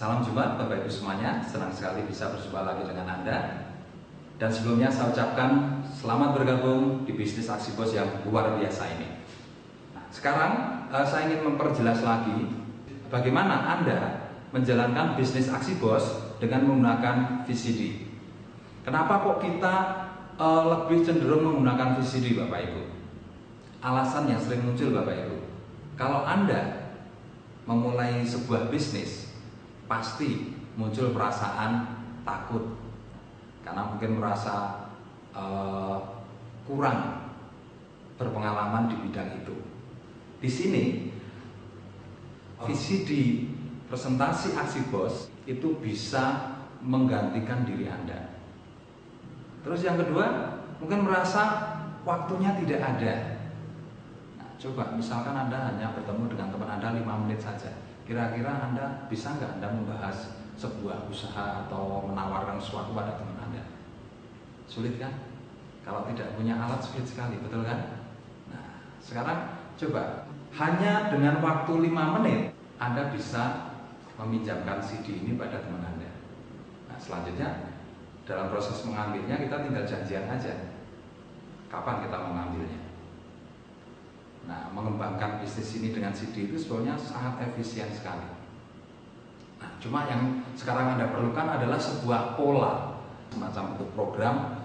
Salam Jumat Bapak Ibu semuanya, senang sekali bisa berjumpa lagi dengan Anda. Dan sebelumnya saya ucapkan selamat bergabung di bisnis Aksi Bos yang luar biasa ini. Nah, sekarang saya ingin memperjelas lagi bagaimana Anda menjalankan bisnis Aksi Bos dengan menggunakan VCD. Kenapa kok kita lebih cenderung menggunakan VCD Bapak Ibu? Alasan yang sering muncul Bapak Ibu, kalau Anda memulai sebuah bisnis, pasti muncul perasaan takut karena mungkin merasa kurang berpengalaman di bidang itu. Di sini VCD presentasi Aksi Bos itu bisa menggantikan diri Anda. Terus yang kedua, mungkin merasa waktunya tidak ada. Nah, coba misalkan Anda hanya bertemu dengan teman Anda 5 menit saja. Kira-kira Anda bisa nggak Anda membahas sebuah usaha atau menawarkan sesuatu pada teman Anda? Sulit kan? Kalau tidak punya alat sulit sekali, betul kan? Nah, sekarang coba hanya dengan waktu 5 menit Anda bisa meminjamkan CD ini pada teman Anda. Nah, selanjutnya dalam proses mengambilnya kita tinggal janjian aja kapan kita mengambilnya. Nah, mengembangkan bisnis ini dengan CD itu sebenarnya sangat efisien sekali. Nah, cuma yang sekarang Anda perlukan adalah sebuah pola, semacam untuk program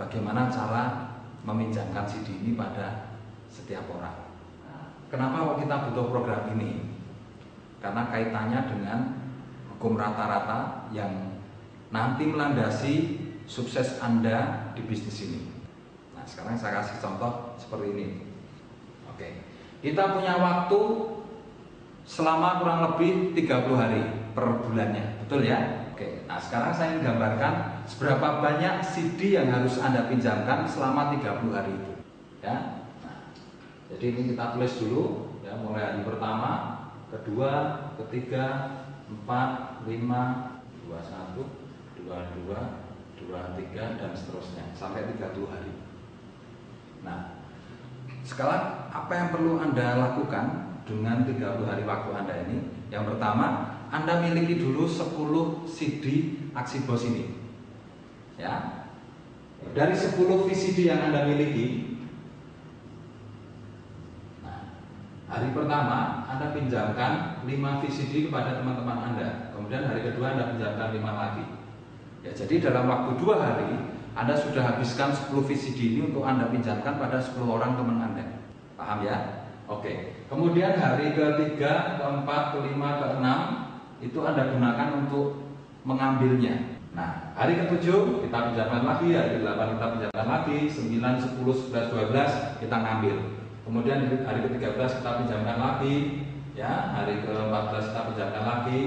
bagaimana cara meminjamkan CD ini pada setiap orang. Nah, kenapa kok kita butuh program ini? Karena kaitannya dengan hukum rata-rata yang nanti melandasi sukses Anda di bisnis ini. Nah, sekarang saya kasih contoh seperti ini. Oke, kita punya waktu selama kurang lebih 30 hari per bulannya, betul ya? Oke, nah sekarang saya ingin gambarkan seberapa banyak CD yang harus Anda pinjamkan selama 30 hari itu, ya. Nah, jadi ini kita tulis dulu, ya, mulai hari pertama, kedua, ketiga, 4, 5, 21, 22, 23 dan seterusnya sampai 30 hari. Nah, sekarang apa yang perlu Anda lakukan dengan 30 hari waktu Anda ini? Yang pertama, Anda miliki dulu 10 CD Aksi Bos ini. Ya. Dari 10 VCD yang Anda miliki, nah, hari pertama Anda pinjamkan 5 VCD kepada teman-teman Anda. Kemudian hari kedua Anda pinjamkan 5 lagi. Ya, jadi dalam waktu 2 hari Anda sudah habiskan 10 VCD ini untuk Anda pinjamkan pada 10 orang teman Anda. Paham ya? Oke. Kemudian hari ketiga, keempat, kelima, keenam itu Anda gunakan untuk mengambilnya. Nah, hari ketujuh kita pinjamkan lagi, hari ke-8 kita pinjamkan lagi, 9, 10, 11, 12 kita ngambil. Kemudian hari ke-13 kita pinjamkan lagi, ya, hari ke-14 kita pinjamkan lagi,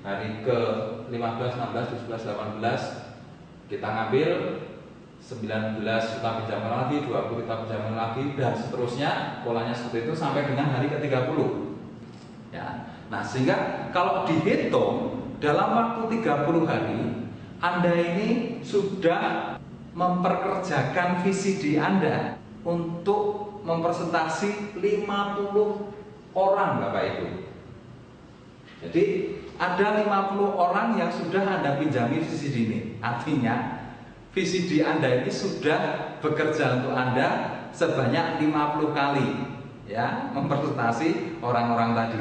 hari ke-15, 16, 17, 18 kita ngambil, 19 kita pinjamkan lagi, 20 kita pinjamkan lagi, dan seterusnya. Polanya seperti itu sampai dengan hari ke-30, ya. Nah, sehingga kalau dihitung dalam waktu 30 hari Anda ini sudah memperkerjakan VCD Anda untuk mempresentasi 50 orang Bapak Ibu. Jadi ada 50 orang yang sudah Anda pinjami VCD ini. Artinya VCD Anda ini sudah bekerja untuk Anda sebanyak 50 kali, ya, mempresentasi orang-orang tadi.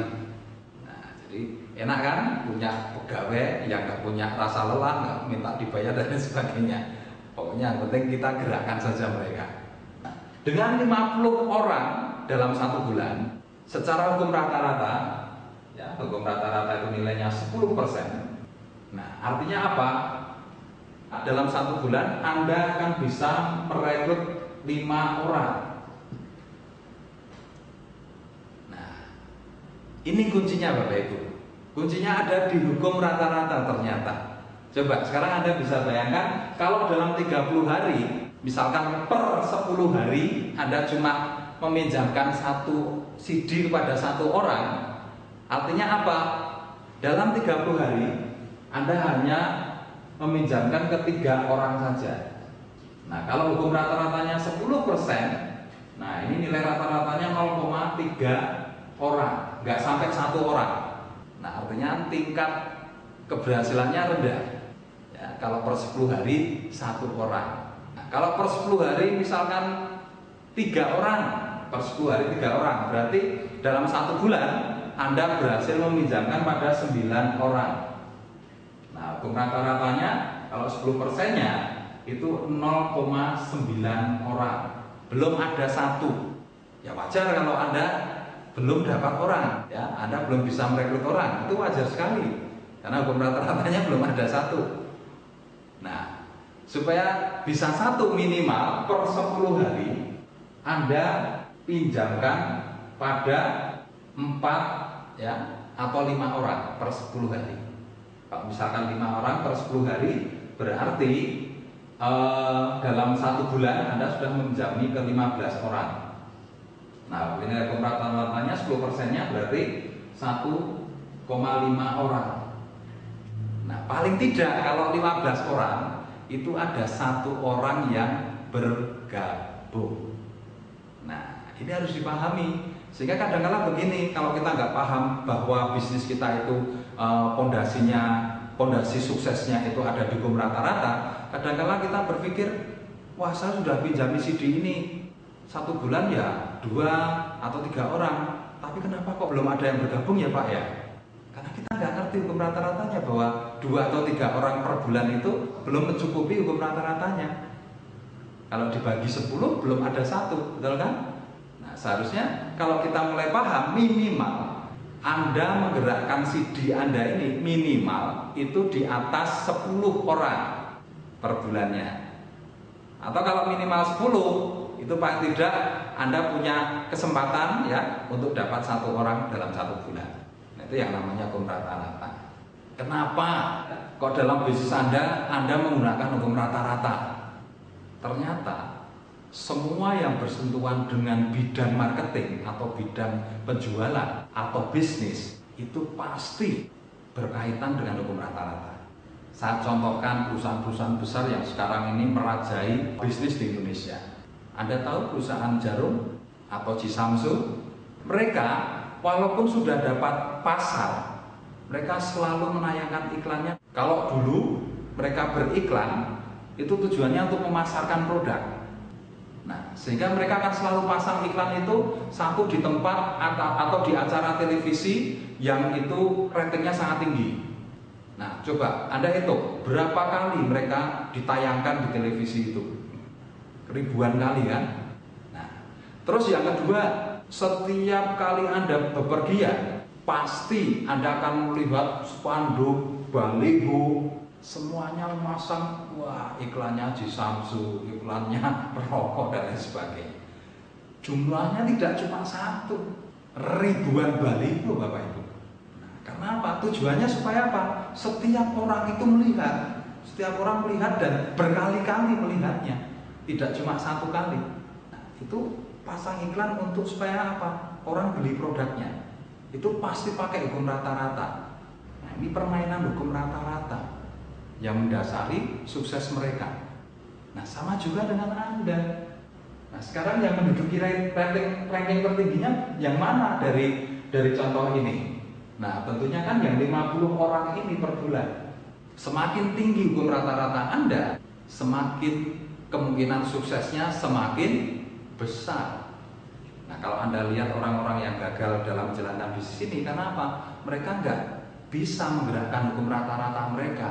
Nah, jadi enak kan punya pegawai yang nggak punya rasa lelah, nggak minta dibayar dan sebagainya. Pokoknya yang penting kita gerakkan saja mereka. Nah, dengan 50 orang dalam 1 bulan, secara hukum rata-rata, ya, hukum rata-rata itu nilainya 10%. Nah, artinya apa? Dalam 1 bulan Anda akan bisa merekrut 5 orang. Nah, ini kuncinya Bapak Ibu. Kuncinya ada di hukum rata-rata ternyata. Coba sekarang Anda bisa bayangkan kalau dalam 30 hari, misalkan per 10 hari Anda cuma meminjamkan 1 CD kepada 1 orang. Artinya apa? Dalam 30 hari Anda hanya meminjamkan ke 3 orang saja. Nah, kalau hukum rata-ratanya 10%, nah ini nilai rata-ratanya 0,3 orang, nggak sampai 1 orang. Nah, artinya tingkat keberhasilannya rendah. Ya, kalau per 10 hari 1 orang. Nah, kalau per 10 hari misalkan 3 orang, per 10 hari 3 orang, berarti dalam 1 bulan Anda berhasil meminjamkan pada 9 orang. Nah, hukum rata-ratanya kalau 10%-nya itu 0,9 orang. Belum ada 1. Ya wajar kalau Anda belum dapat orang, ya Anda belum bisa merekrut orang, itu wajar sekali. Karena hukum rata-ratanya belum ada 1. Nah, supaya bisa 1 minimal per 10 hari Anda pinjamkan pada 4 ya atau 5 orang per 10 hari. Kalau misalkan 5 orang per 10 hari berarti dalam 1 bulan Anda sudah meminjami ke 15 orang. Nah, ini hukum rata-ratanya 10%-nya berarti 1,5 orang. Nah, paling tidak kalau 15 orang itu ada 1 orang yang bergabung. Nah, ini harus dipahami. Sehingga kadang-kadang begini, kalau kita nggak paham bahwa bisnis kita itu pondasi suksesnya itu ada di hukum rata-rata, kadang-kadang kita berpikir, wah saya sudah pinjami CD ini 1 bulan ya 2 atau 3 orang, tapi kenapa kok belum ada yang bergabung ya Pak ya? Karena kita nggak ngerti hukum rata-ratanya bahwa 2 atau 3 orang per bulan itu belum mencukupi hukum rata-ratanya. Kalau dibagi 10 belum ada 1, betul kan? Nah, seharusnya kalau kita mulai paham, minimal Anda menggerakkan CD Anda ini minimal itu di atas 10 orang per bulannya. Atau kalau minimal 10, itu paling tidak Anda punya kesempatan ya untuk dapat 1 orang dalam 1 bulan. Nah, itu yang namanya hukum rata-rata. Kenapa kok dalam bisnis Anda menggunakan hukum rata-rata? Ternyata semua yang bersentuhan dengan bidang marketing atau bidang penjualan atau bisnis itu pasti berkaitan dengan hukum rata-rata. Saya contohkan perusahaan-perusahaan besar yang sekarang ini merajai bisnis di Indonesia. Anda tahu perusahaan jarum atau Cisamsu? Mereka walaupun sudah dapat pasar, mereka selalu menayangkan iklannya. Kalau dulu mereka beriklan, itu tujuannya untuk memasarkan produk. Nah, sehingga mereka akan selalu pasang iklan itu satu di tempat atau di acara televisi yang itu ratingnya sangat tinggi. Nah, coba Anda hitung berapa kali mereka ditayangkan di televisi itu? Ribuan kali kan? Nah, terus yang kedua, setiap kali Anda bepergian, pasti Anda akan melihat spanduk, baliho, semuanya memasang, wah iklannya Cisamsu, iklannya rokok dan lain sebagainya. Jumlahnya tidak cuma 1, ribuan baliho Bapak Ibu. Nah, karena apa? Tujuannya supaya apa? Setiap orang itu melihat, setiap orang melihat dan berkali-kali melihatnya, tidak cuma 1 kali. Nah, itu pasang iklan untuk supaya apa? Orang beli produknya. Itu pasti pakai hukum rata-rata. Nah, ini permainan hukum rata-rata yang mendasari sukses mereka. Nah, sama juga dengan Anda. Nah, sekarang yang menduduki ranking tertingginya yang mana dari contoh ini? Nah, tentunya kan yang 50 orang ini per bulan. Semakin tinggi hukum rata-rata Anda, semakin kemungkinan suksesnya semakin besar. Nah, kalau Anda lihat orang-orang yang gagal dalam menjalankan bisnis ini, kenapa? Mereka nggak bisa menggerakkan hukum rata-rata mereka.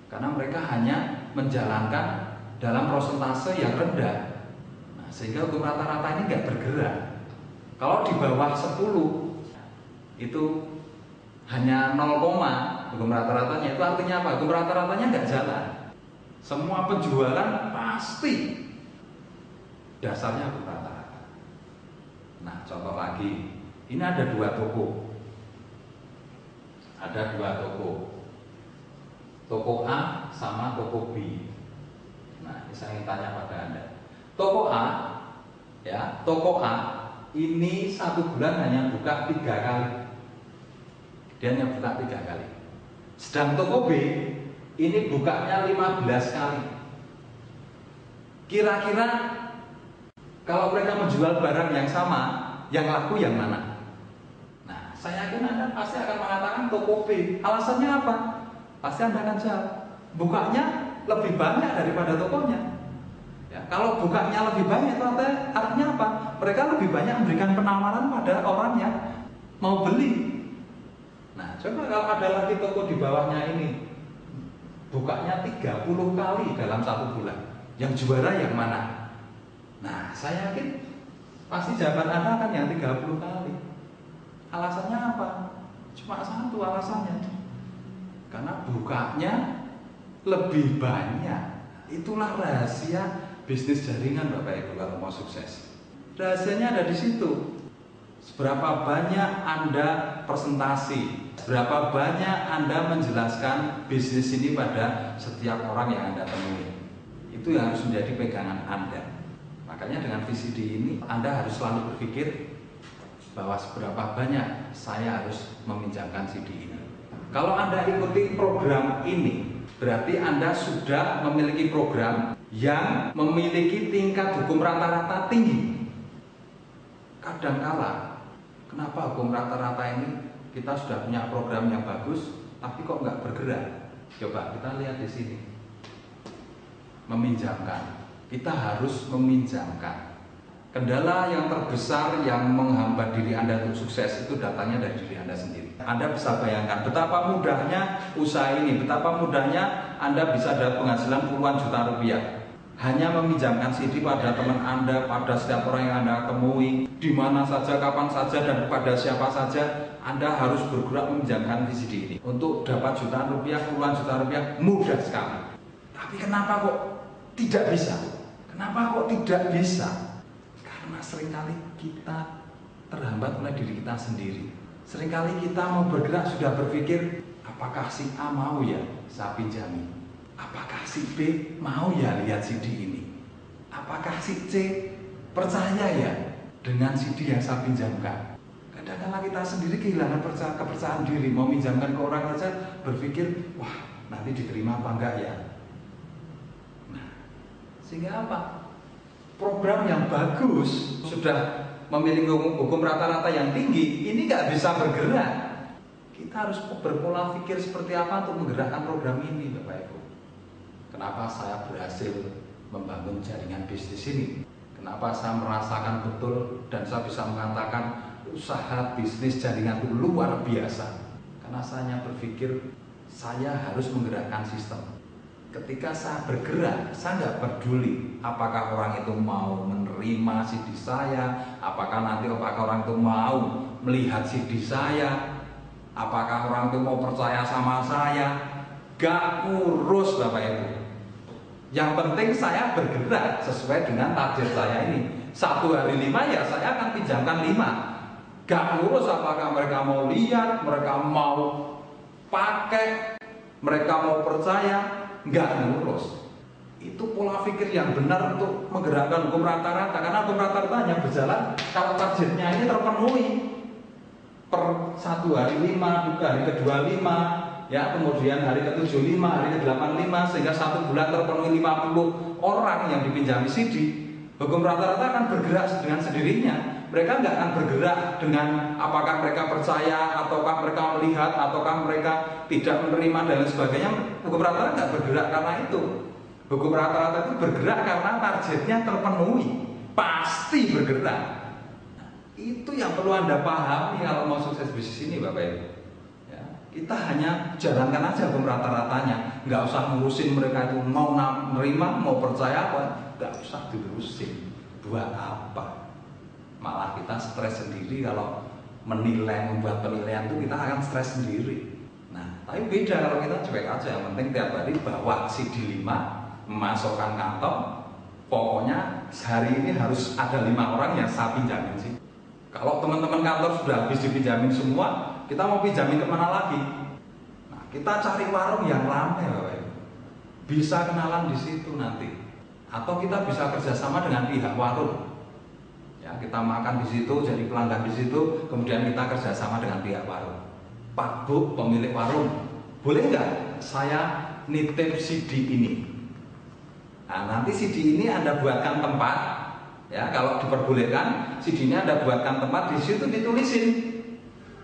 Karena mereka hanya menjalankan dalam prosentase yang rendah. Nah, sehingga hukum rata-rata ini nggak bergerak. Kalau di bawah 10 itu hanya 0, hukum rata-ratanya, itu artinya apa? Hukum rata-ratanya nggak jalan. Semua penjualan pasti dasarnya hukum rata-rata. Nah, contoh lagi, ini ada 2 toko. Ada 2 toko. Toko A sama toko B. Nah, ini saya ingin tanya pada Anda. Toko A, ya, toko A ini 1 bulan hanya buka 3 kali. Dia hanya buka 3 kali. Sedang toko B ini bukanya 15 kali. Kira-kira kalau mereka menjual barang yang sama, yang laku yang mana? Nah, saya yakin Anda pasti akan mengatakan toko B. Alasannya apa? Pasti Anda akan jawab, bukanya lebih banyak daripada tokonya. Ya, kalau bukanya lebih banyak itu artinya apa? Mereka lebih banyak memberikan penawaran pada orang yang mau beli. Nah, coba kalau ada lagi toko di bawahnya ini bukanya 30 kali dalam 1 bulan, yang juara yang mana? Nah, saya yakin pasti jawaban Anda akan yang 30 kali. Alasannya apa? Cuma satu alasannya, karena bukanya lebih banyak. Itulah rahasia bisnis jaringan Bapak Ibu kalau mau sukses. Rahasianya ada di situ. Seberapa banyak Anda presentasi, seberapa banyak Anda menjelaskan bisnis ini pada setiap orang yang Anda temui. Itu yang harus menjadi pegangan Anda. Makanya dengan VCD ini Anda harus selalu berpikir bahwa seberapa banyak saya harus meminjamkan CD ini. Kalau Anda ikuti program ini, berarti Anda sudah memiliki program yang memiliki tingkat hukum rata-rata tinggi. Kadangkala, kenapa hukum rata-rata ini kita sudah punya program yang bagus, tapi kok nggak bergerak? Coba kita lihat di sini. Meminjamkan. Kita harus meminjamkan. Kendala yang terbesar yang menghambat diri Anda untuk sukses itu datangnya dari diri Anda sendiri. Anda bisa bayangkan betapa mudahnya usaha ini, betapa mudahnya Anda bisa dapat penghasilan puluhan juta rupiah. Hanya meminjamkan CD pada teman Anda, pada setiap orang yang Anda temui, di mana saja, kapan saja, dan kepada siapa saja, Anda harus bergerak meminjamkan VCD ini. Untuk dapat jutaan rupiah, puluhan juta rupiah, mudah sekali. Tapi kenapa kok tidak bisa? Kenapa kok tidak bisa? Karena seringkali kita terhambat oleh diri kita sendiri. Seringkali kita mau bergerak sudah berpikir, apakah si A mau ya saya pinjami? Apakah si B mau ya lihat CD ini? Apakah si C percaya ya dengan CD yang saya pinjamkan? Kadang-kadang kita sendiri kehilangan kepercayaan diri, mau pinjamkan ke orang saja berpikir, wah nanti diterima apa enggak ya? Nah, sehingga apa? Program yang bagus sudah memiliki hukum rata-rata yang tinggi, ini nggak bisa bergerak. Kita harus berpola pikir seperti apa untuk menggerakkan program ini, Bapak Ibu. Kenapa saya berhasil membangun jaringan bisnis ini? Kenapa saya merasakan betul dan saya bisa mengatakan usaha bisnis jaringan itu luar biasa? Karena saya berpikir saya harus menggerakkan sistem. Ketika saya bergerak, saya nggak peduli apakah orang itu mau menerima CD saya, apakah orang itu mau melihat CD saya, apakah orang itu mau percaya sama saya, gak urus Bapak Ibu. Yang penting saya bergerak sesuai dengan target saya ini. 1 hari 5 ya saya akan pinjamkan 5. Gak urus apakah mereka mau lihat, mereka mau pakai, mereka mau percaya, gak ngurus. Itu pola pikir yang benar untuk menggerakkan hukum rata-rata. Karena hukum rata-rata hanya berjalan kalau targetnya ini terpenuhi. Per 1 hari 5, hari kedua 5, ya, kemudian hari ke-7 5, hari ke-8 5, sehingga 1 bulan terpenuhi 50 orang yang dipinjami CD. Hukum rata-rata akan bergerak dengan sendirinya. Mereka nggak akan bergerak dengan apakah mereka percaya, ataukah mereka melihat, ataukah mereka tidak menerima dan lain sebagainya. Hukum rata-rata nggak bergerak karena itu. Hukum rata-rata itu bergerak karena targetnya terpenuhi. Pasti bergerak. Nah, itu yang perlu Anda pahami kalau mau sukses bisnis ini, Bapak Ibu. Kita hanya jalankan aja hukum rata-ratanya, nggak usah ngurusin mereka itu mau menerima, mau percaya apa, nggak usah diurusin. Buat apa? Malah kita stres sendiri kalau menilai, membuat penilaian itu kita akan stres sendiri. Nah, tapi beda kalau kita cuek aja, yang penting tiap hari bawa CD 5, masukkan kantong, pokoknya hari ini harus ada 5 orang yang saya pinjamin sih. Kalau teman-teman kantor sudah habis dipinjamin semua, kita mau pinjamin kemana lagi? Nah, kita cari warung yang ramai, Bapak Ibu. Bisa kenalan di situ nanti. Atau kita bisa kerjasama dengan pihak warung. Ya, kita makan di situ, jadi pelanggan di situ, kemudian kita kerjasama dengan pihak warung. Pak Bu, pemilik warung, boleh nggak saya nitip CD ini? Nah, nanti CD ini Anda buatkan tempat. Ya, kalau diperbolehkan, CD-nya Anda buatkan tempat, di situ ditulisin,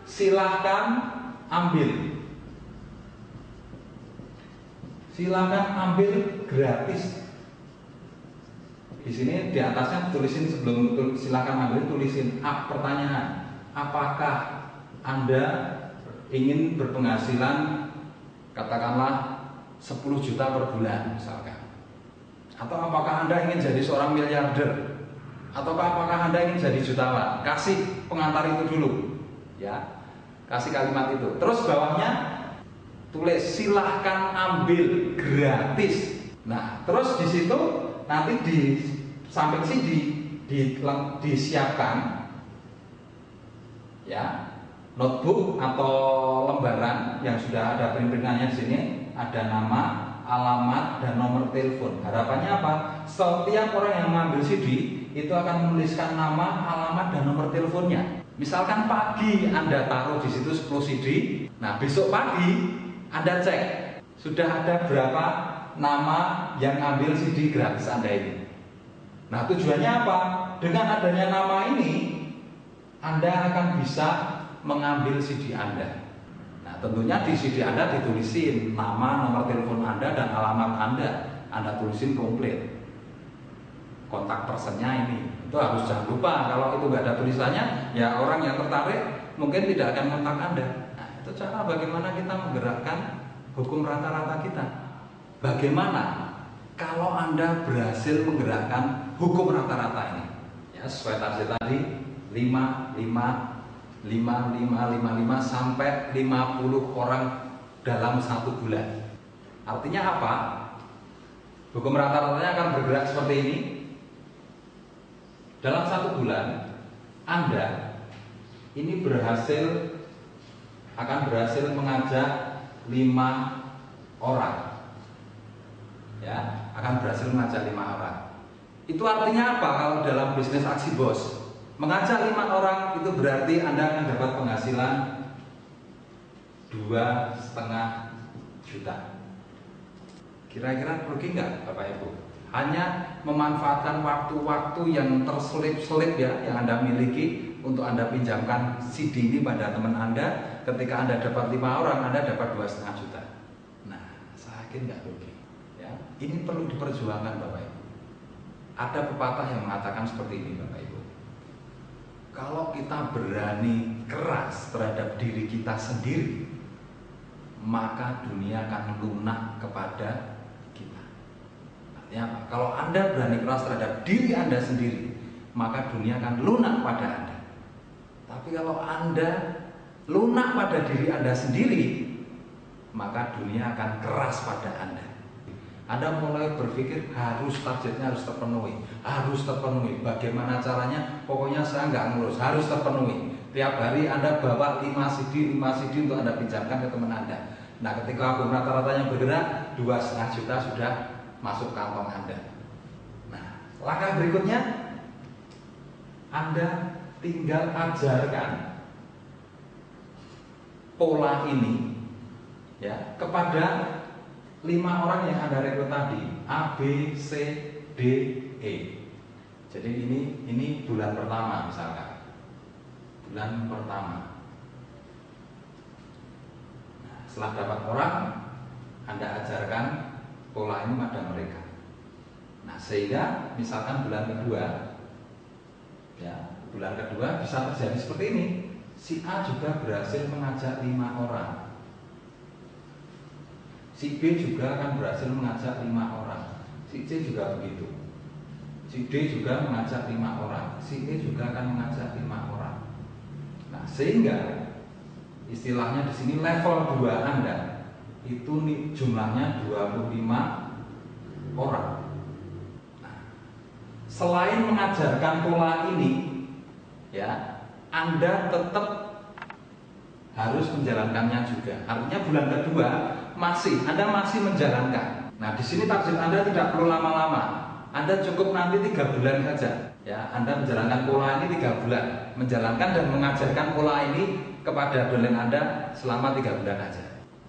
silahkan ambil. silakan ambil gratis. Di sini di atasnya tulisin, sebelum silakan ambil tulisin pertanyaan. Apakah Anda ingin berpenghasilan katakanlah 10 juta per bulan misalkan? Atau apakah Anda ingin jadi seorang miliarder? Atau apakah Anda ingin jadi jutawan? Kasih pengantar itu dulu. Ya. Kasih kalimat itu. Terus bawahnya tulis silahkan ambil gratis. Nah, terus di situ nanti di samping sini disiapkan ya notebook atau lembaran yang sudah ada print-printannya di sini, ada nama, alamat, dan nomor telepon. Harapannya apa? Setiap orang yang mengambil CD itu akan menuliskan nama, alamat, dan nomor teleponnya. Misalkan pagi Anda taruh di situ 10 CD, nah besok pagi Anda cek sudah ada berapa nama yang ambil CD gratis Anda ini. Nah tujuannya apa? Dengan adanya nama ini Anda akan bisa mengambil CD Anda. Nah tentunya di CD Anda ditulisin nama, nomor telepon Anda, dan alamat Anda. Anda tulisin komplit. Kontak personnya ini. Itu harus jangan lupa. Kalau itu nggak ada tulisannya, ya orang yang tertarik mungkin tidak akan kontak Anda. Nah itu cara bagaimana kita menggerakkan hukum rata-rata kita. Bagaimana kalau Anda berhasil menggerakkan hukum rata-rata ini? Ya, sesuai target tadi 5, 5, 5, 5, 5 sampai 50 orang dalam 1 bulan. Artinya apa? Hukum rata-ratanya akan bergerak seperti ini. Dalam 1 bulan Anda ini akan berhasil mengajak 5 orang. Ya, akan berhasil mengajak 5 orang. Itu artinya apa kalau dalam bisnis aksi bos? Mengajak 5 orang itu berarti Anda akan dapat penghasilan 2,5 juta. Kira-kira rugi nggak Bapak Ibu? Hanya memanfaatkan waktu-waktu yang terselip-selip ya yang Anda miliki untuk Anda pinjamkan CD ini pada teman Anda. Ketika Anda dapat 5 orang, Anda dapat 2,5 juta. Nah, saya yakin nggak rugi. Ya, ini perlu diperjuangkan Bapak Ibu. Ada pepatah yang mengatakan seperti ini Bapak Ibu. Kalau kita berani keras terhadap diri kita sendiri, maka dunia akan lunak kepada kita. Artinya apa? Kalau Anda berani keras terhadap diri Anda sendiri, maka dunia akan lunak pada Anda. Tapi kalau Anda lunak pada diri Anda sendiri, maka dunia akan keras pada Anda. Anda mulai berpikir targetnya harus terpenuhi, bagaimana caranya, pokoknya saya nggak ngurus, harus terpenuhi. Tiap hari Anda bawa 5 CD untuk Anda pinjamkan ke teman Anda. Nah ketika hukum rata-ratanya bergerak, 2,5 juta sudah masuk kantong Anda. Nah langkah berikutnya, Anda tinggal ajarkan pola ini ya kepada 5 orang yang Anda rekrut tadi, A, B, C, D, E. Jadi ini bulan pertama misalkan. Bulan pertama. Nah, setelah dapat orang, Anda ajarkan pola ini pada mereka. Nah, sehingga misalkan bulan kedua, ya, bulan kedua bisa terjadi seperti ini. Si A juga berhasil mengajak 5 orang. Si B juga akan berhasil mengajak 5 orang. Si C juga begitu. Si D juga mengajak 5 orang. Si E juga akan mengajak 5 orang. Nah, sehingga istilahnya di sini level 2 Anda itu jumlahnya 25 orang. Nah, selain mengajarkan pola ini, ya, Anda tetap harus menjalankannya juga. Artinya bulan kedua Anda masih menjalankan. Nah, di sini target Anda tidak perlu lama-lama. Anda cukup nanti 3 bulan saja. Ya, Anda menjalankan pola ini 3 bulan, menjalankan dan mengajarkan pola ini kepada dolen Anda selama 3 bulan saja.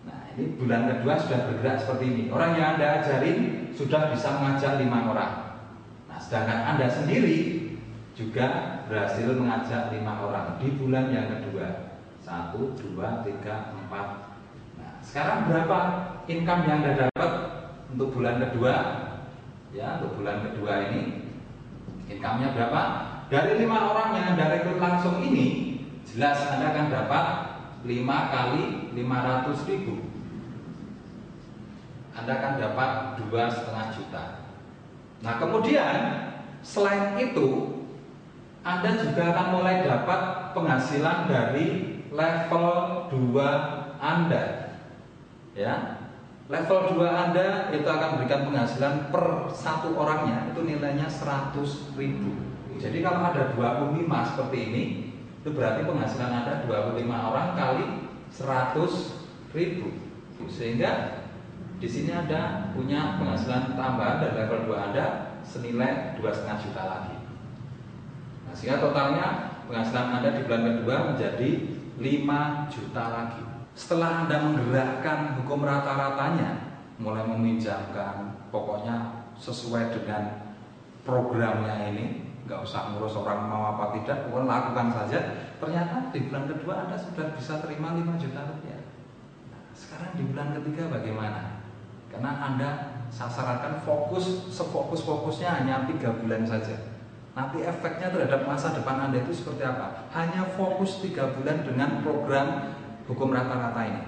Nah, ini bulan kedua sudah bergerak seperti ini. Orang yang Anda ajarin sudah bisa mengajak 5 orang. Nah, sedangkan Anda sendiri juga berhasil mengajak 5 orang di bulan yang kedua. 1, 2, 3, 4. Nah, sekarang berapa income yang Anda dapat untuk bulan kedua, ya untuk bulan kedua ini income-nya berapa? Dari 5 orang yang Anda rekrut langsung ini, jelas Anda akan dapat 5 kali 500.000. Anda akan dapat 2,5 juta. Nah kemudian selain itu Anda juga akan mulai dapat penghasilan dari level 2 Anda. Ya, level 2 Anda itu akan berikan penghasilan per satu orangnya itu nilainya 100.000. Jadi kalau ada 25 seperti ini, itu berarti penghasilan Anda 25 orang kali 100.000. Sehingga di sini Anda punya penghasilan tambahan dari level 2 Anda senilai 2,5 juta lagi. Nah, sehingga totalnya penghasilan Anda di bulan kedua menjadi 5 juta lagi. Setelah Anda menggerakkan hukum rata-ratanya, mulai meminjamkan, pokoknya sesuai dengan programnya ini, nggak usah ngurus orang mau apa tidak, pokoknya lakukan saja. Ternyata di bulan kedua Anda sudah bisa terima 5 juta rupiah. Nah, sekarang di bulan ketiga bagaimana? Karena Anda sasarankan sefokus-fokusnya hanya 3 bulan saja. Nanti efeknya terhadap masa depan Anda itu seperti apa? Hanya fokus 3 bulan dengan program hukum rata-rata ini.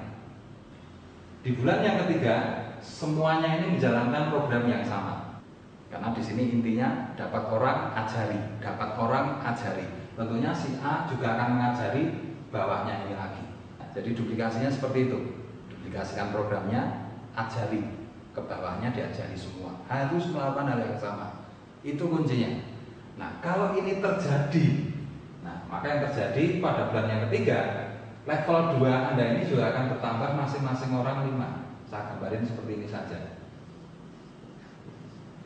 Di bulan yang ketiga, semuanya ini menjalankan program yang sama. Karena di sini intinya dapat orang ajari, dapat orang ajari. Tentunya si A juga akan mengajari bawahnya ini lagi. Nah, jadi duplikasinya seperti itu. Duplikasikan programnya, ajari ke bawahnya, diajari semua. Harus melakukan hal yang sama. Itu kuncinya. Nah, kalau ini terjadi, nah maka yang terjadi pada bulan yang ketiga, level 2 Anda ini juga akan bertambah masing-masing orang 5. Saya gambarin seperti ini saja.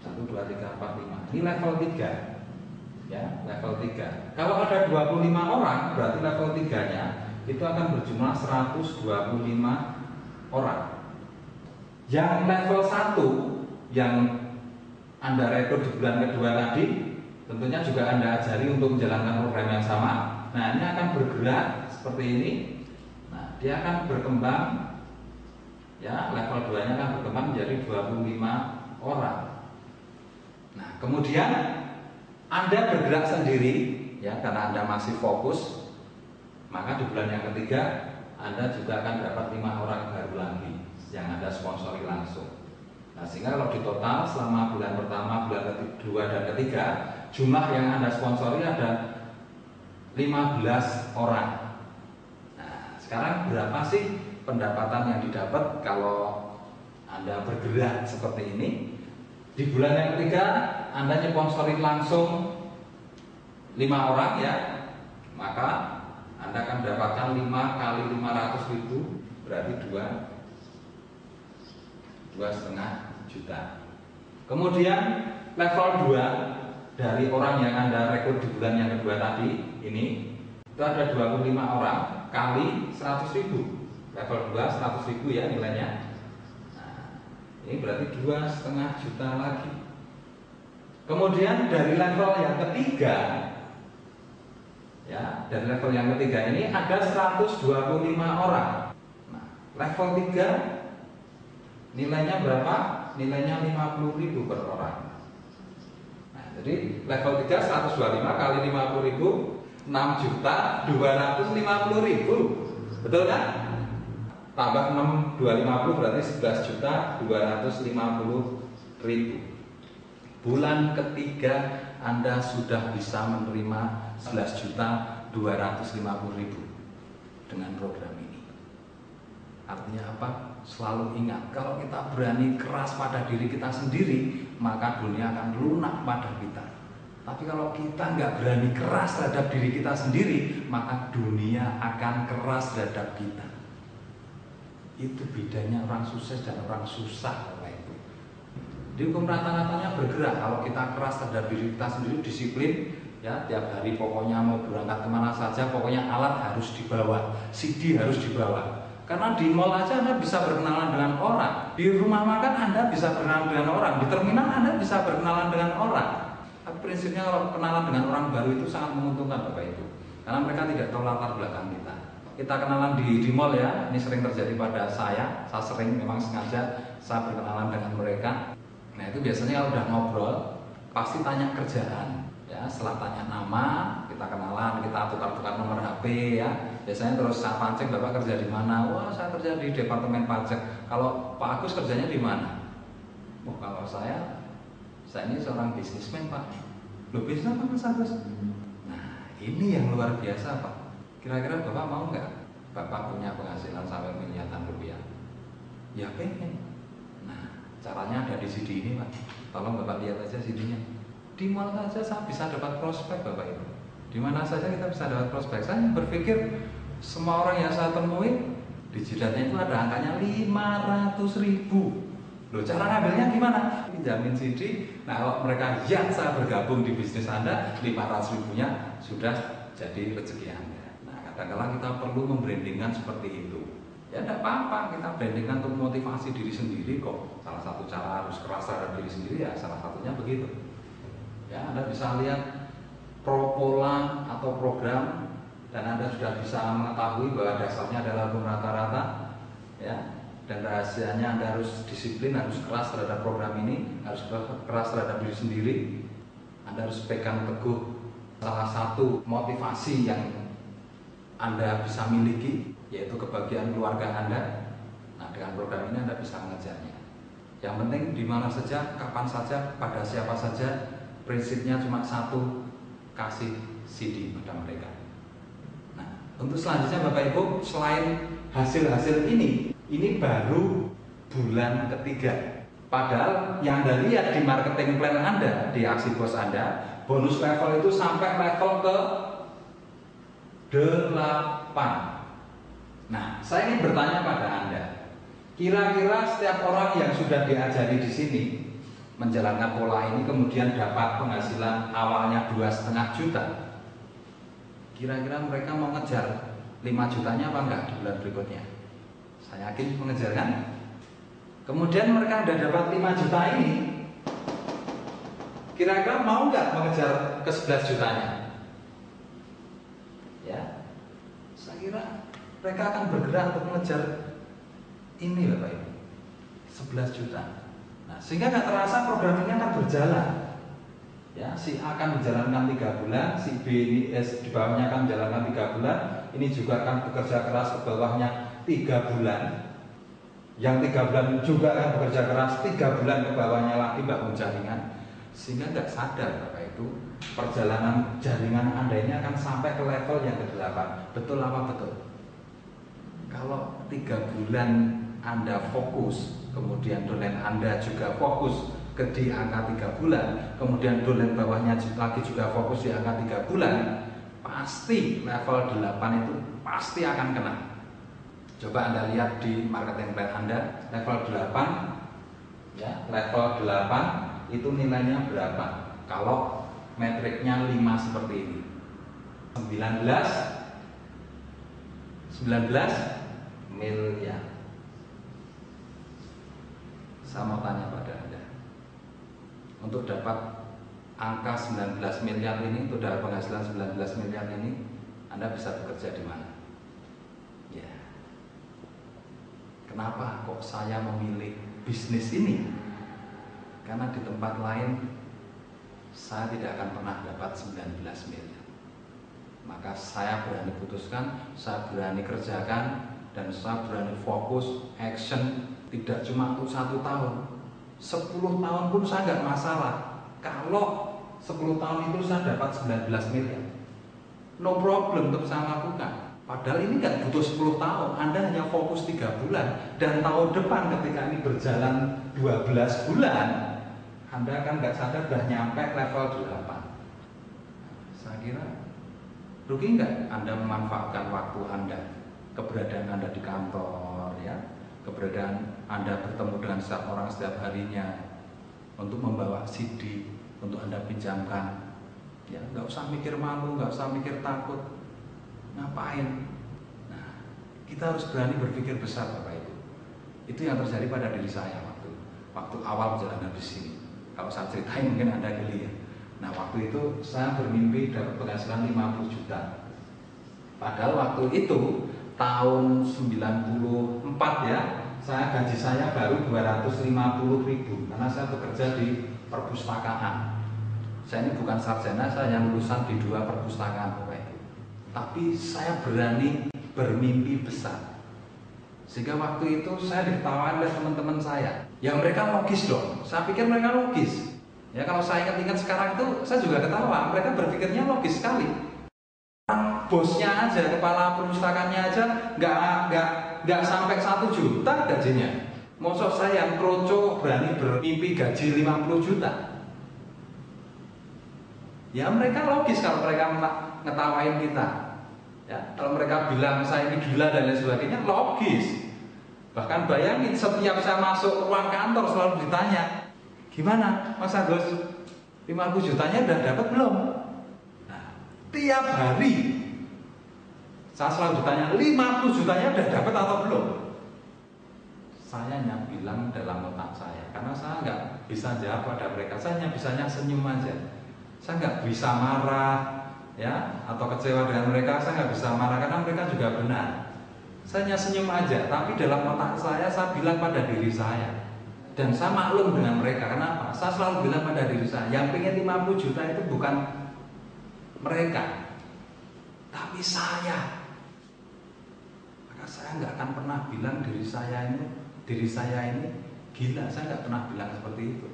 1, 2, 3, 4, 5. Ini level 3. Ya, level 3. Kalau ada 25 orang, berarti level 3-nya itu akan berjumlah 125 orang. Yang level 1 yang Anda rekrut di bulan kedua tadi, tentunya juga Anda ajari untuk menjalankan program yang sama. Nah, ini akan bergerak seperti ini. Nah, dia akan berkembang, ya, level 2-nya akan berkembang menjadi 25 orang. Nah, kemudian Anda bergerak sendiri, ya, karena Anda masih fokus, maka di bulan yang ketiga Anda juga akan dapat 5 orang baru lagi yang Anda sponsori langsung. Nah, sehingga kalau di total selama bulan pertama, bulan kedua dan ketiga, jumlah yang Anda sponsori ada 15 orang. Nah, sekarang berapa sih pendapatan yang didapat kalau Anda bergerak seperti ini? Di bulan yang ketiga Anda sponsori langsung 5 orang, ya, maka Anda akan mendapatkan 5 kali 500.000, berarti 2,5 juta. Kemudian level 2 dari orang yang Anda rekrut di bulan yang kedua tadi ini, itu ada 25 orang kali 100.000. Level 2 100.000 ya nilainya. Nah, ini berarti 2,5 juta lagi. Kemudian dari level yang ketiga, ya, dari level yang ketiga ini ada 125 orang. Nah, level 3 nilainya berapa? Nilainya 50.000 per orang. Nah, jadi level 3 125 kali 50.000, 6.250.000. Betul kan? Tambah 6.250 berarti 11.250.000. Bulan ketiga Anda sudah bisa menerima 11.250.000 dengan program ini. Artinya apa? Selalu ingat, kalau kita berani keras pada diri kita sendiri, maka dunia akan lunak pada kita. Tapi kalau kita nggak berani keras terhadap diri kita sendiri, maka dunia akan keras terhadap kita. Itu bedanya orang sukses dan orang susah, Bapak Ibu. Di hukum rata-ratanya bergerak. Kalau kita keras terhadap diri kita sendiri, disiplin, ya, tiap hari pokoknya mau berangkat kemana saja, pokoknya alat harus dibawa, CD harus dibawa. Karena di mall aja Anda bisa berkenalan dengan orang, di rumah makan Anda bisa berkenalan dengan orang, di terminal Anda bisa berkenalan dengan orang. Tapi prinsipnya kalau kenalan dengan orang baru itu sangat menguntungkan, Bapak Ibu, karena mereka tidak tahu latar belakang kita. kita kenalan di mall ya, ini sering terjadi pada saya sering memang sengaja saya berkenalan dengan mereka. Nah itu biasanya kalau udah ngobrol pasti tanya kerjaan ya, setelah tanya nama kita kenalan, kita tukar-tukar nomor HP ya. Biasanya terus saya pancing, Bapak kerja di mana? Wah saya kerja di Departemen Pajak. Kalau Pak Agus kerjanya di mana? Oh kalau saya ini seorang bisnismen Pak. Loh bisnis apa Mas Agus? Nah ini yang luar biasa Pak. Kira-kira Bapak mau nggak Bapak punya penghasilan sampai miliaran rupiah? Ya pengen. Nah caranya ada di CD ini Pak. Tolong Bapak lihat aja CD-nya. Di mall saja saya bisa dapat prospek Bapak Ibu. Di mana saja kita bisa dapat prospek. Saya berpikir semua orang yang saya temui di jidatnya itu ada angkanya 500.000. Loh cara ngambilnya gimana? Pinjamin CD. Nah kalau mereka yang saya bergabung di bisnis Anda, 500.000-nya sudah jadi rezeki Anda. Kadang-kadang kita perlu membrandingkan seperti itu. Ya tidak apa-apa, kita brandingkan untuk motivasi diri sendiri kok. Salah satu cara harus keras terhadap diri sendiri ya salah satunya begitu. Ya Anda bisa lihat propola atau program dan Anda sudah bisa mengetahui bahwa dasarnya adalah hukum rata-rata. Ya, dan rahasianya Anda harus disiplin, harus keras terhadap program ini, harus keras terhadap diri sendiri. Anda harus pegang teguh salah satu motivasi yang Anda bisa miliki, yaitu kebahagiaan keluarga Anda. Nah dengan program ini Anda bisa mengejarnya. Yang penting di mana saja, kapan saja, pada siapa saja, prinsipnya cuma satu, kasih CD pada mereka. Nah untuk selanjutnya Bapak Ibu, selain hasil-hasil ini baru bulan ketiga. Padahal yang Anda lihat di marketing plan Anda, di aksi bos Anda, bonus level itu sampai level ke 8. Nah, saya ingin bertanya pada Anda, kira-kira setiap orang yang sudah diajari di sini menjalankan pola ini kemudian dapat penghasilan awalnya 2,5 juta, kira-kira mereka mau ngejar 5 jutanya apa enggak di bulan berikutnya? Saya yakin mengejar kan? Kemudian mereka sudah dapat 5 juta ini, kira-kira mau nggak mengejar ke 11 jutanya? Ya, saya kira mereka akan bergerak untuk mengejar ini Bapak Ibu, 11 juta. Nah, sehingga nggak terasa program ini akan berjalan. Ya, si A akan menjalankan 3 bulan, si B ini di bawahnya akan menjalankan 3 bulan, ini juga akan bekerja keras ke bawahnya 3 bulan. Yang 3 bulan juga akan bekerja keras 3 bulan ke bawahnya lagi bangun jaringan. Sehingga nggak sadar Bapak Ibu, perjalanan jaringan Anda ini akan sampai ke level yang ke-8. Betul apa betul? Kalau 3 bulan Anda fokus, kemudian dolen Anda juga fokus ke di angka 3 bulan, kemudian dolen bawahnya lagi juga fokus di angka 3 bulan, pasti level 8 itu pasti akan kena. Coba Anda lihat di marketing plan Anda, level 8 ya, level 8 itu nilainya berapa? Kalau metriknya 5 seperti ini, 19 miliar. Saya mau tanya pada Anda, untuk dapat angka 19 miliar ini, untuk dapat penghasilan 19 miliar ini, Anda bisa bekerja di mana? Ya. Kenapa kok saya memilih bisnis ini? Karena di tempat lain saya tidak akan pernah dapat 19 miliar. Maka saya berani putuskan, saya berani kerjakan, dan saya berani fokus, action, tidak cuma untuk 1 tahun, 10 tahun pun saya nggak masalah. Kalau 10 tahun itu saya dapat 19 miliar, no problem untuk saya lakukan. Padahal ini nggak butuh 10 tahun, Anda hanya fokus 3 bulan, dan tahun depan ketika ini berjalan 12 bulan, Anda kan nggak sadar sudah nyampe level 8. Saya kira rugi nggak Anda memanfaatkan waktu Anda, keberadaan Anda di kantor, ya, keberadaan Anda bertemu dengan setiap orang setiap harinya untuk membawa CD untuk Anda pinjamkan, ya, nggak usah mikir malu, nggak usah mikir takut, ngapain? Nah, kita harus berani berpikir besar Bapak Ibu. Itu yang terjadi pada diri saya waktu awal perjalanan di sini. Kalau saya ceritain mungkin Anda geli ya. Nah waktu itu saya bermimpi dapat penghasilan 50 juta. Padahal waktu itu tahun 94 ya, gaji saya baru 250.000 karena saya bekerja di perpustakaan. Saya ini bukan sarjana, saya yang lulusan di 2 perpustakaan Bapak Ibu. Tapi saya berani bermimpi besar. Sehingga waktu itu saya diketawain oleh teman-teman saya. Ya mereka logis dong, saya pikir mereka logis. Ya kalau saya ingat-ingat sekarang itu saya juga ketawa, mereka berpikirnya logis sekali. Bosnya aja, kepala perpustakaannya aja nggak sampai 1 juta gajinya. Mosok saya yang kroco berani bermimpi gaji 50 juta. Ya mereka logis kalau mereka ngetawain kita. Ya, kalau mereka bilang saya ini gila dan lain sebagainya, logis. Bahkan bayangin setiap saya masuk ruang kantor selalu ditanya, gimana Mas Agus, 50 jutanya udah dapat belum? Nah, tiap hari saya selalu ditanya, 50 jutanya udah dapat atau belum? Saya hanya bilang dalam otak saya, karena saya nggak bisa jawab pada mereka, saya hanya bisanya senyum aja. Saya nggak bisa marah, ya, atau kecewa dengan mereka, saya nggak bisa marah karena mereka juga benar. Saya hanya senyum aja, tapi dalam otak saya bilang pada diri saya. Dan saya maklum dengan mereka, kenapa? Saya selalu bilang pada diri saya, yang pengen 50 juta itu bukan mereka, tapi saya. Maka saya nggak akan pernah bilang diri saya ini gila, saya nggak pernah bilang seperti itu.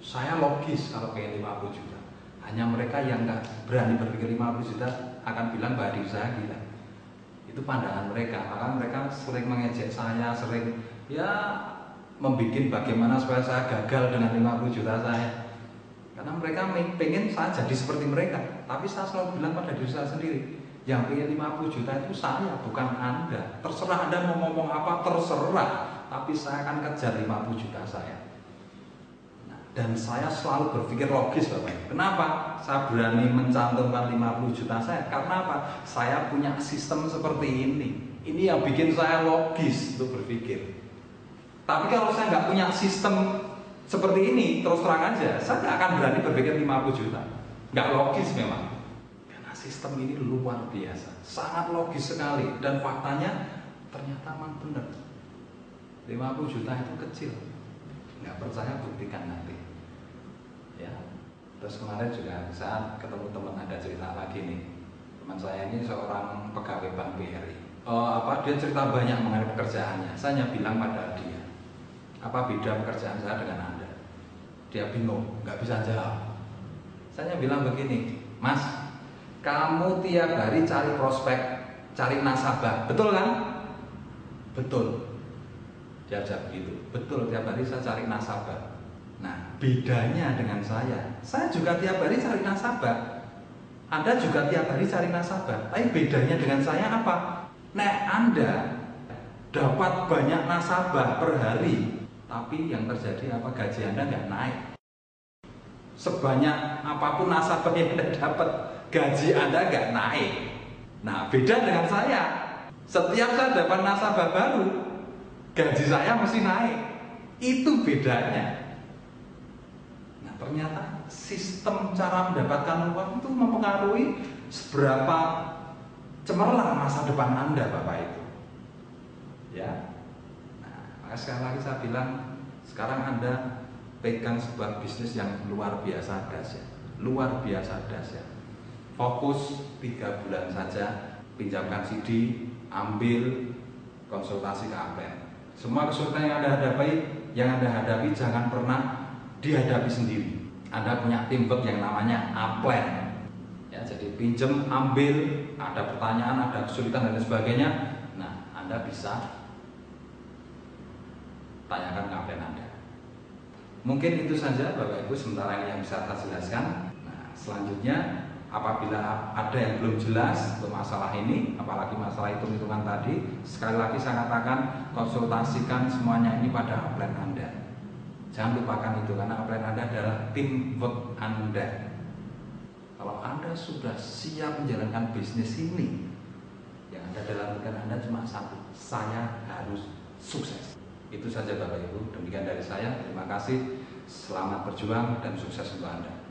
Saya logis kalau pengen 50 juta. Hanya mereka yang nggak berani berpikir 50 juta akan bilang bahwa diri saya gila. Itu pandangan mereka, maka mereka sering mengejek saya, sering ya membuat bagaimana supaya saya gagal dengan 50 juta saya. Karena mereka pengen saya jadi seperti mereka. Tapi saya selalu bilang pada diri saya sendiri, yang pengen 50 juta itu saya, bukan Anda. Terserah Anda mau ngomong apa, terserah. Tapi saya akan kejar 50 juta saya. Dan saya selalu berpikir logis Bapak. Kenapa? Saya berani mencantumkan 50 juta saya. Karena apa? Saya punya sistem seperti ini. Ini yang bikin saya logis untuk berpikir. Tapi kalau saya nggak punya sistem seperti ini, terus terang aja, saya nggak akan berani berpikir 50 juta. Nggak logis memang. Karena sistem ini luar biasa. Sangat logis sekali. Dan faktanya ternyata memang benar. 50 juta itu kecil. Nggak percaya, buktikan nanti. Ya. Terus kemarin juga saat ketemu teman ada cerita lagi nih. Teman saya ini seorang pegawai Bank BRI. Dia cerita banyak mengenai pekerjaannya. Saya hanya bilang pada dia, apa beda pekerjaan saya dengan Anda? Dia bingung, nggak bisa jawab. Saya bilang begini, Mas, kamu tiap hari cari prospek, cari nasabah, betul kan? Betul. Dia jawab begitu, betul, tiap hari saya cari nasabah. Nah, bedanya dengan saya juga tiap hari cari nasabah. Anda juga tiap hari cari nasabah. Tapi bedanya dengan saya apa? Nek Anda dapat banyak nasabah per hari, tapi yang terjadi apa? Gaji Anda nggak naik. Sebanyak apapun nasabah yang Anda dapat, gaji Anda nggak naik. Nah, beda dengan saya. Setiap saya dapat nasabah baru, gaji saya mesti naik. Itu bedanya. Nah, ternyata sistem cara mendapatkan uang itu mempengaruhi seberapa cemerlang masa depan Anda, Bapak Ibu. Ya. Nah, sekali lagi saya bilang, sekarang Anda pegang sebuah bisnis yang luar biasa dahsyat. Luar biasa dahsyat. Fokus 3 bulan saja, pinjamkan CD, ambil konsultasi ke Upland. Semua kesulitan yang Anda hadapi jangan pernah dihadapi sendiri. Anda punya teamwork yang namanya Upland. Ya, jadi pinjam, ambil, ada pertanyaan, ada kesulitan dan lain sebagainya. Nah, Anda bisa tanyakan ke Upland Anda. Mungkin itu saja Bapak Ibu sementara ini yang bisa saya jelaskan. Nah, selanjutnya apabila ada yang belum jelas untuk masalah ini, apalagi masalah hitung-hitungan tadi, sekali lagi saya katakan konsultasikan semuanya ini pada Upland Anda. Jangan lupakan itu, karena Upland Anda adalah teamwork Anda. Kalau Anda sudah siap menjalankan bisnis ini, yang ada dalam pikiran Anda cuma satu, saya harus sukses. Itu saja Bapak Ibu, demikian dari saya. Terima kasih, selamat berjuang dan sukses untuk Anda.